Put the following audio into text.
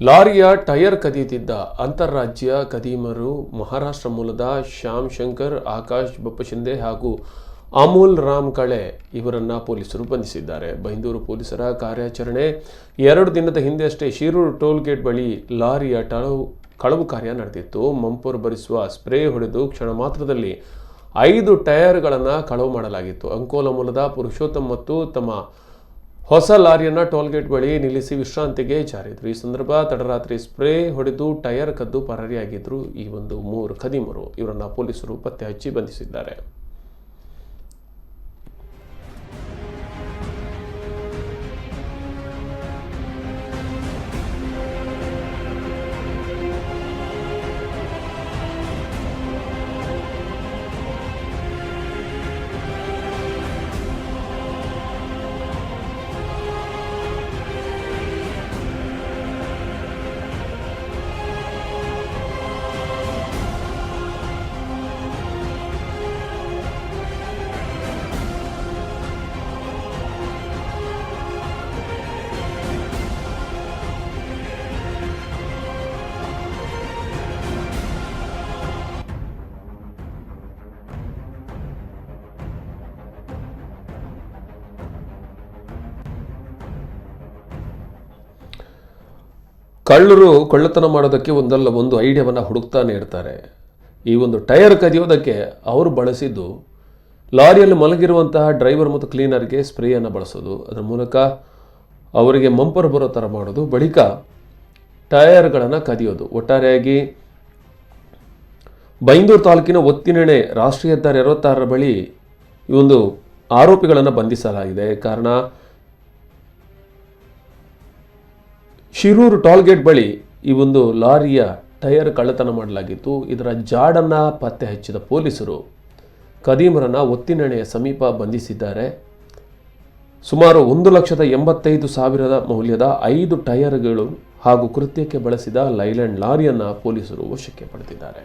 ಲಾರಿಯ tyre ಕದಿಯುತ್ತಿದ್ದ ಅಂತಾರಾಜ್ಯ ಕದೀಮರು ಮಹಾರಾಷ್ಟ್ರ ಮೂಲದ ಶ್ಯಾಮ್ ಶಂಕರ್, ಆಕಾಶ್ ಬಪ್ಪಶಿಂದೆ ಹಾಗೂ ಅಮೂಲ್ ರಾಮ್ ಕಳೆ ಇವರನ್ನು ಪೊಲೀಸರು ಬಂಧಿಸಿದ್ದಾರೆ. ಬೈಂದೂರು ಪೊಲೀಸರ ಕಾರ್ಯಾಚರಣೆ 2 ದಿನದ ಹಿಂದೆಯಷ್ಟೇ ಶಿರೂರು ಟೋಲ್ ಗೇಟ್ ಬಳಿ ಲಾರಿಯ ಕಳವು ಕಾರ್ಯ ನಡೆದಿತ್ತು. ಮಂಪರು ಭರಿಸುವ ಸ್ಪ್ರೇ ಹೊಡೆದು ಕ್ಷಣ ಮಾತ್ರದಲ್ಲಿ 5 ಟೈರ್ಗಳನ್ನು ಕಳವು ಮಾಡಲಾಗಿತ್ತು. ಅಂಕೋಲ ಮೂಲದ ಪುರುಷೋತ್ತಮ್ ಮತ್ತು ತಮ್ಮ ಹೊಸ ಲಾರಿಯನ್ನು ಟೋಲ್ಗೇಟ್ ಬಳಿ ನಿಲ್ಲಿಸಿ ವಿಶ್ರಾಂತಿಗೆ ಜಾರಿದ್ರು. ಈ ಸಂದರ್ಭ ತಡರಾತ್ರಿ ಸ್ಪ್ರೇ ಹೊಡೆದು ಟೈರ್ ಕದ್ದು ಪರಾರಿಯಾಗಿದ್ರು ಈ 3 ಖದೀಮರು. ಇವರನ್ನು ಪೊಲೀಸರು ಪತ್ತೆ ಹಚ್ಚಿ ಬಂಧಿಸಿದ್ದಾರೆ. ಕಳ್ಳರು ಕಳ್ಳತನ ಮಾಡೋದಕ್ಕೆ ಒಂದಲ್ಲ ಒಂದು ಐಡಿಯಾವನ್ನು ಹುಡುಕ್ತಾನೆ ಇರ್ತಾರೆ. ಈ ಟೈರ್ ಕದಿಯೋದಕ್ಕೆ ಅವರು ಬಳಸಿದ್ದು ಲಾರಿಯಲ್ಲಿ ಮಲಗಿರುವಂತಹ ಡ್ರೈವರ್ ಮತ್ತು ಕ್ಲೀನರ್ಗೆ ಸ್ಪ್ರೇಯನ್ನು ಬಳಸೋದು, ಅದರ ಮೂಲಕ ಅವರಿಗೆ ಮಂಪರು ಬರೋ ಥರ ಮಾಡೋದು, ಬಳಿಕ ಟೈರ್ಗಳನ್ನು ಕದಿಯೋದು. ಒಟ್ಟಾರೆಯಾಗಿ ಬೈಂದೂರು ತಾಲೂಕಿನ ಒತ್ತಿನೆಣೆ ರಾಷ್ಟ್ರೀಯ ಹೆದ್ದಾರಿ 66 ಬಳಿ ಈ ಆರೋಪಿಗಳನ್ನು ಬಂಧಿಸಲಾಗಿದೆ. ಕಾರಣ ಶಿರೂರು ಟೋಲ್ಗೇಟ್ ಬಳಿ ಈ ಲಾರಿಯ ಟೈರ್ ಕಳ್ಳತನ ಮಾಡಲಾಗಿತ್ತು. ಇದರ ಜಾಡನ್ನು ಪತ್ತೆ ಹಚ್ಚಿದ ಪೊಲೀಸರು ಕದೀಮರನ್ನು ಒತ್ತಿನೆಣೆಯ ಸಮೀಪ ಬಂಧಿಸಿದ್ದಾರೆ. ಸುಮಾರು 1,85,000 ಮೌಲ್ಯದ 5 ಟೈರ್ಗಳು ಹಾಗೂ ಕೃತ್ಯಕ್ಕೆ ಬಳಸಿದ ಲೈಲ್ಯಾಂಡ್ ಲಾರಿಯನ್ನು ಪೊಲೀಸರು ವಶಕ್ಕೆ ಪಡೆದಿದ್ದಾರೆ.